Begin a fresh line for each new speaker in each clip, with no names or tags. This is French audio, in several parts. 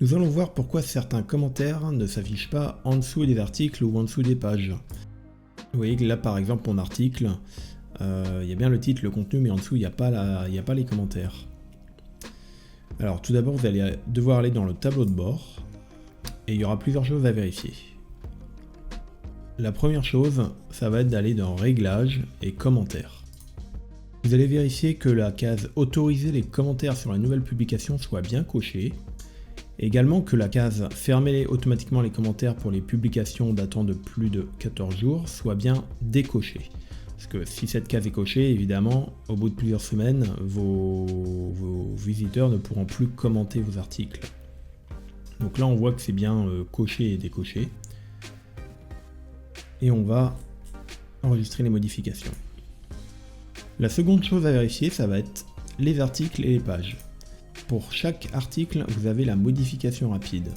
Nous allons voir pourquoi certains commentaires ne s'affichent pas en dessous des articles ou en dessous des pages. Vous voyez que là par exemple mon article, il y a bien le titre, le contenu, mais en dessous il n'y a pas les commentaires. Alors tout d'abord vous allez devoir aller dans le tableau de bord et il y aura plusieurs choses à vérifier. La première chose, ça va être d'aller dans Réglages et Commentaires. Vous allez vérifier que la case Autoriser les commentaires sur la nouvelle publication soit bien cochée. Également que la case Fermer automatiquement les commentaires pour les publications datant de plus de 14 jours soit bien décochée. Parce que si cette case est cochée, évidemment, au bout de plusieurs semaines, vos visiteurs ne pourront plus commenter vos articles. Donc là, on voit que c'est bien coché et décoché. Et on va enregistrer les modifications. La seconde chose à vérifier, ça va être les articles et les pages. Pour chaque article, vous avez la modification rapide.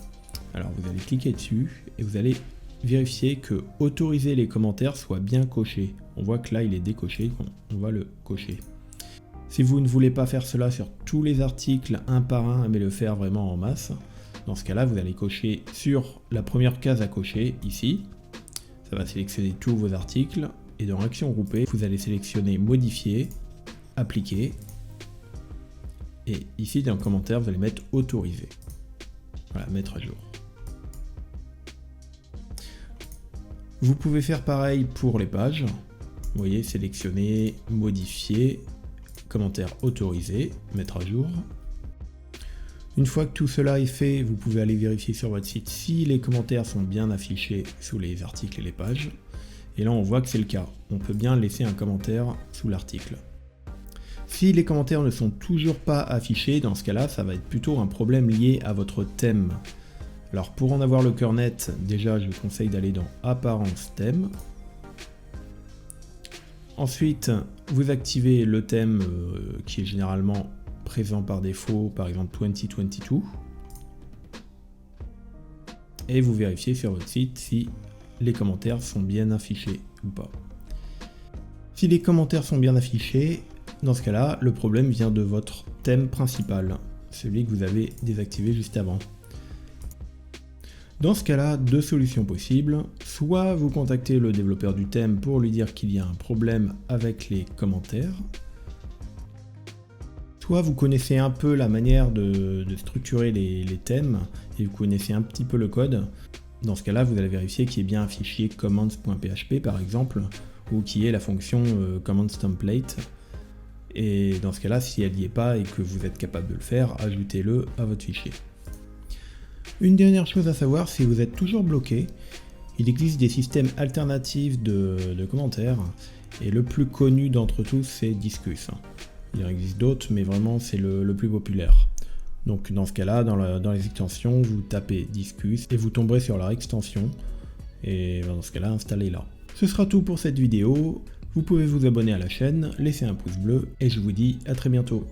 Alors vous allez cliquer dessus et vous allez vérifier que autoriser les commentaires soit bien coché. On voit que là il est décoché, on va le cocher. Si vous ne voulez pas faire cela sur tous les articles un par un, mais le faire vraiment en masse, dans ce cas-là vous allez cocher sur la première case à cocher, ici. Ça va sélectionner tous vos articles et dans Action groupée, vous allez sélectionner Modifier, Appliquer. Et ici dans le commentaire, vous allez mettre Autoriser. Voilà, mettre à jour. Vous pouvez faire pareil pour les pages. Vous voyez, sélectionner, modifier, commentaire autorisé, mettre à jour. Une fois que tout cela est fait, vous pouvez aller vérifier sur votre site si les commentaires sont bien affichés sous les articles et les pages. Et là, on voit que c'est le cas. On peut bien laisser un commentaire sous l'article. Si les commentaires ne sont toujours pas affichés, dans ce cas-là, ça va être plutôt un problème lié à votre thème. Alors pour en avoir le cœur net, déjà je vous conseille d'aller dans Apparence thème. Ensuite, vous activez le thème qui est généralement présent par défaut, par exemple 2022. Et vous vérifiez sur votre site si les commentaires sont bien affichés ou pas. Si les commentaires sont bien affichés, dans ce cas-là, le problème vient de votre thème principal, celui que vous avez désactivé juste avant. Dans ce cas-là, deux solutions possibles. Soit vous contactez le développeur du thème pour lui dire qu'il y a un problème avec les commentaires. Soit vous connaissez un peu la manière de structurer les thèmes et vous connaissez un petit peu le code. Dans ce cas-là, vous allez vérifier qu'il y ait bien un fichier commands.php par exemple, ou qu'il y ait la fonction commands template. Et dans ce cas-là, si elle n'y est pas et que vous êtes capable de le faire, ajoutez-le à votre fichier. Une dernière chose à savoir, si vous êtes toujours bloqué, il existe des systèmes alternatifs de commentaires, et le plus connu d'entre tous, c'est Disqus. Il en existe d'autres, mais vraiment c'est le plus populaire. Donc dans ce cas-là, dans les extensions, vous tapez Disqus et vous tomberez sur leur extension, et dans ce cas-là, installez-la. Ce sera tout pour cette vidéo. Vous pouvez vous abonner à la chaîne, laisser un pouce bleu, et je vous dis à très bientôt.